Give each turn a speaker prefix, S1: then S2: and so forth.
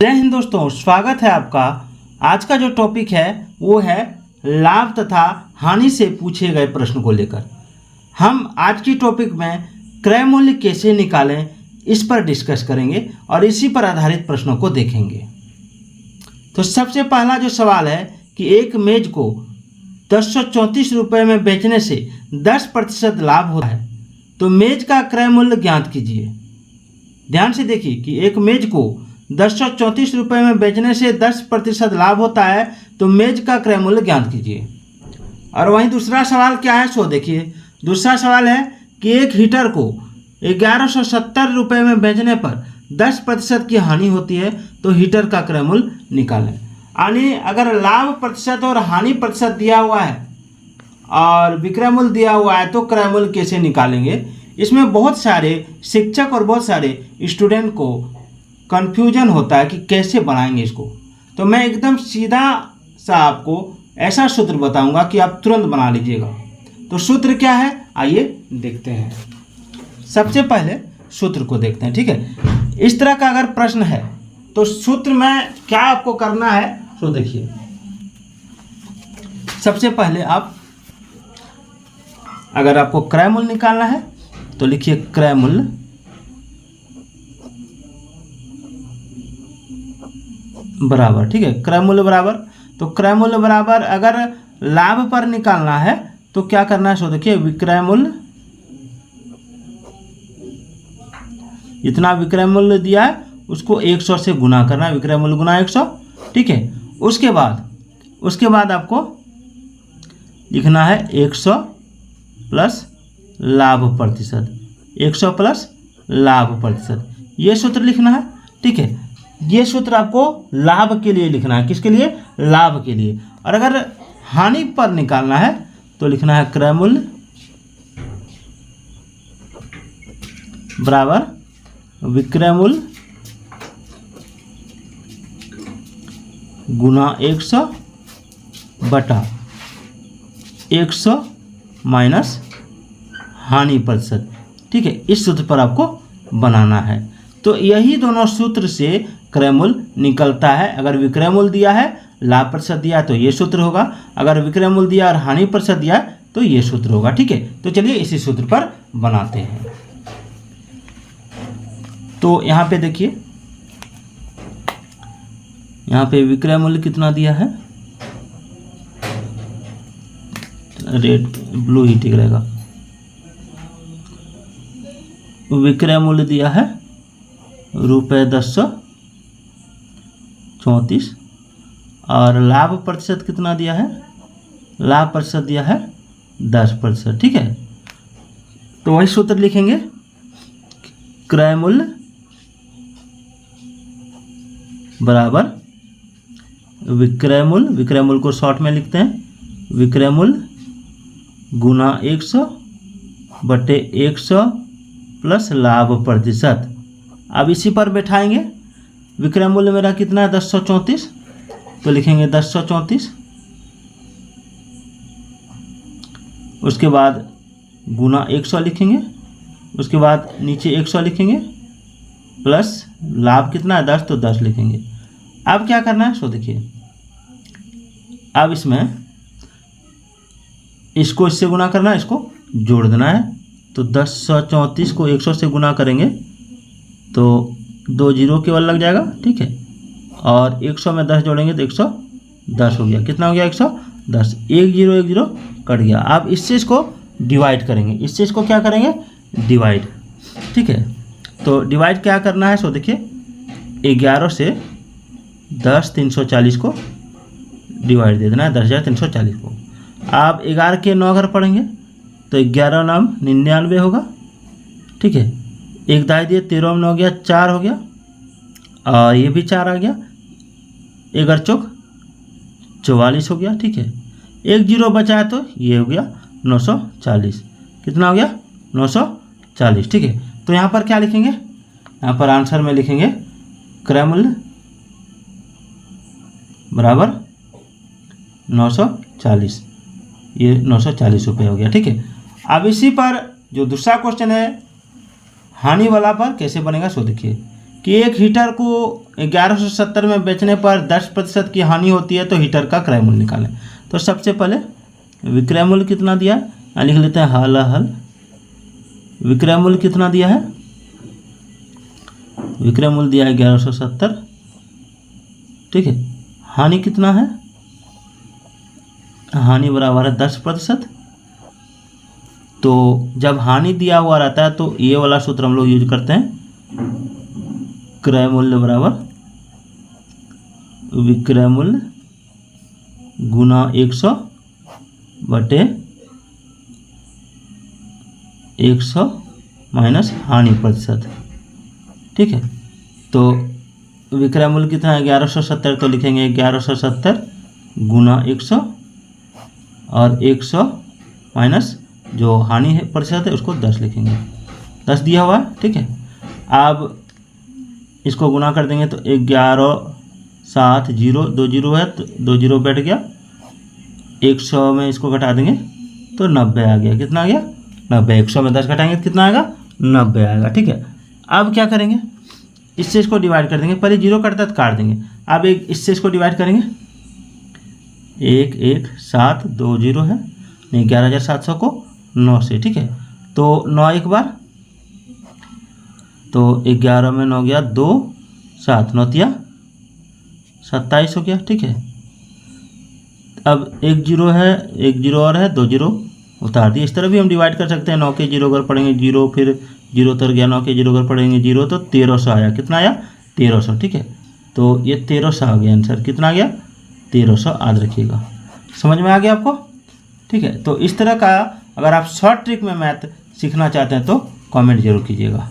S1: जय हिंद दोस्तों, स्वागत है आपका। आज का जो टॉपिक है वो है लाभ तथा हानि से पूछे गए प्रश्न को लेकर। हम आज की टॉपिक में क्रय मूल्य कैसे निकालें इस पर डिस्कस करेंगे और इसी पर आधारित प्रश्नों को देखेंगे। तो सबसे पहला जो सवाल है कि एक मेज को 1034 रुपये में बेचने से 10% लाभ होता है, तो मेज का क्रय मूल्य ज्ञात कीजिए। ध्यान से देखिए कि एक मेज को 1034 रुपये में बेचने से 10% लाभ होता है, तो मेज का क्रय मूल्य ज्ञात कीजिए। और वहीं दूसरा सवाल क्या है, सो देखिए। दूसरा सवाल है कि एक हीटर को 1170 रुपये में बेचने पर 10% की हानि होती है, तो हीटर का क्रय मूल्य निकालें। यानी अगर लाभ प्रतिशत और हानि प्रतिशत दिया हुआ है और विक्रय मूल्य दिया हुआ है, तो क्रय मूल्य कैसे निकालेंगे। इसमें बहुत सारे शिक्षक और बहुत सारे स्टूडेंट को कन्फ्यूजन होता है कि कैसे बनाएंगे इसको। तो मैं एकदम सीधा सा आपको ऐसा सूत्र बताऊंगा कि आप तुरंत बना लीजिएगा। तो सूत्र क्या है, आइए देखते हैं। सबसे पहले सूत्र को देखते हैं, ठीक है। इस तरह का अगर प्रश्न है तो सूत्र में क्या आपको करना है, तो देखिए। सबसे पहले आप अगर आपको क्रय मूल्य निकालना है तो लिखिए क्रय मूल्य बराबर, ठीक है, क्रय मूल्य बराबर। तो क्रय मूल्य बराबर अगर लाभ पर निकालना है तो क्या करना है, सो देखिए विक्रय मूल्य, इतना विक्रय मूल्य दिया है उसको 100 से गुना करना है, विक्रय मूल्य गुना 100, ठीक है। उसके बाद आपको लिखना है 100 प्लस लाभ प्रतिशत, 100 प्लस लाभ प्रतिशत, ये सूत्र लिखना है, ठीक है। ये सूत्र आपको लाभ के लिए लिखना है। किसके लिए, लाभ के लिए। और अगर हानि पर निकालना है तो लिखना है क्रय मूल्य बराबर विक्रय मूल्य गुना 100 बटा 100 माइनस हानि प्रतिशत, ठीक है। इस सूत्र पर आपको बनाना है। तो यही दोनों सूत्र से क्रय मूल्य निकलता है। अगर विक्रय मूल्य दिया है, लाभ प्रतिशत दिया है तो ये सूत्र होगा। अगर विक्रय मूल्य दिया और हानि प्रतिशत दिया है तो ये सूत्र होगा, ठीक है। तो चलिए इसी सूत्र पर बनाते हैं। तो यहाँ पे देखिए, यहाँ पे विक्रय मूल्य कितना दिया है, रेड ब्लू ही ठीक रहेगा। विक्रय मूल्य दिया है ₹1034 और लाभ प्रतिशत कितना दिया है, लाभ प्रतिशत दिया है 10%, ठीक है। तो वही सूत्र लिखेंगे, क्रय मूल्य बराबर विक्रय मूल्य को शॉर्ट में लिखते हैं, विक्रय मूल्य गुना 100 बटे 100 प्लस लाभ प्रतिशत। अब इसी पर बैठाएंगे। विक्रय मूल्य मेरा कितना है 1034, तो लिखेंगे 1034, उसके बाद गुना 100 लिखेंगे, उसके बाद नीचे 100 लिखेंगे प्लस लाभ कितना है 10, तो 10 लिखेंगे। अब क्या करना है, सो देखिए। अब इसमें इसको इससे गुना करना है, इसको जोड़ देना है। तो 1034 को 100 से गुना करेंगे तो 2 जीरो केवल लग जाएगा, ठीक है। और 100 में 10 जोड़ेंगे तो 110 हो गया। कितना हो गया, 110। 1 जीरो कट गया। अब इससे इसको डिवाइड करेंगे, इससे इसको क्या करेंगे, डिवाइड, ठीक है। तो डिवाइड क्या करना है, सो देखिए 11 से 10 340 को डिवाइड दे देना है, 10,340 को। आप 11 के 9 अगर पढ़ेंगे तो 11 नाम 99 होगा, ठीक है। एक दाई दिए 13 में 9 हो गया, 4 हो गया और ये भी 4 आ गया, 1 चौक 44 हो गया, ठीक है। 1 जीरो बचा है तो ये हो गया 940। कितना हो गया, 940, ठीक है। तो यहाँ पर क्या लिखेंगे, यहाँ पर आंसर में लिखेंगे क्रय मूल्य बराबर 940, ये 940 रुपये हो गया, ठीक है। अब इसी पर जो दूसरा क्वेश्चन है हानि वाला पर कैसे बनेगा, सो देखिए कि एक हीटर को 1170 में बेचने पर 10% की हानि होती है, तो हीटर का क्रय मूल्य निकालें। तो सबसे पहले विक्रय मूल्य कितना दिया है, लिख लेते हैं हल हल। विक्रय मूल्य कितना दिया है, विक्रय मूल्य दिया है 1170, ठीक है। हानि कितना है, हानि बराबर है 10%। तो जब हानि दिया हुआ रहता है तो ये वाला सूत्र हम लोग यूज करते हैं, क्रय मूल्य बराबर विक्रय मूल्य गुना 100 बटे 100 माइनस हानि प्रतिशत, ठीक है। तो विक्रय मूल्य कितना है 1170, तो लिखेंगे 1170 गुना 100 और 100 माइनस जो हानि है प्रतिशत है उसको 10 लिखेंगे, 10 दिया हुआ है, ठीक है। अब इसको गुना कर देंगे तो 11 7 0 2 0 है तो 2 0 बैठ गया, 100 में इसको घटा देंगे तो 90 आ गया। कितना आ गया 90। 100 में 10 घटाएंगे तो कितना आएगा 90 आएगा, ठीक है। अब क्या करेंगे, इससे इसको डिवाइड कर देंगे, पहले 0 कटता है तो काट देंगे। अब एक इससे इसको डिवाइड करेंगे, 1 1 7 2 0 है, नहीं 11,700 को 9 से, ठीक है। तो 9 एक बार, तो 11 में 9 गया 2 7 9 तिया 27 हो गया, ठीक है। अब 1 0 है, 1 0 और है, 2 0 उतार दिए। इस तरह भी हम डिवाइड कर सकते हैं, 9 के 0 अगर पढ़ेंगे 0, फिर 0 उतर गया, 9 के 0 अगर पढ़ेंगे 0 तो 1300 आया। कितना आया 1300, ठीक है। तो ये 1300 आ गया आंसर, कितना आ गया 1300, याद रखिएगा। समझ में आ गया आपको, ठीक है। तो इस तरह का अगर आप शॉर्ट ट्रिक में मैथ सीखना चाहते हैं तो कमेंट जरूर कीजिएगा।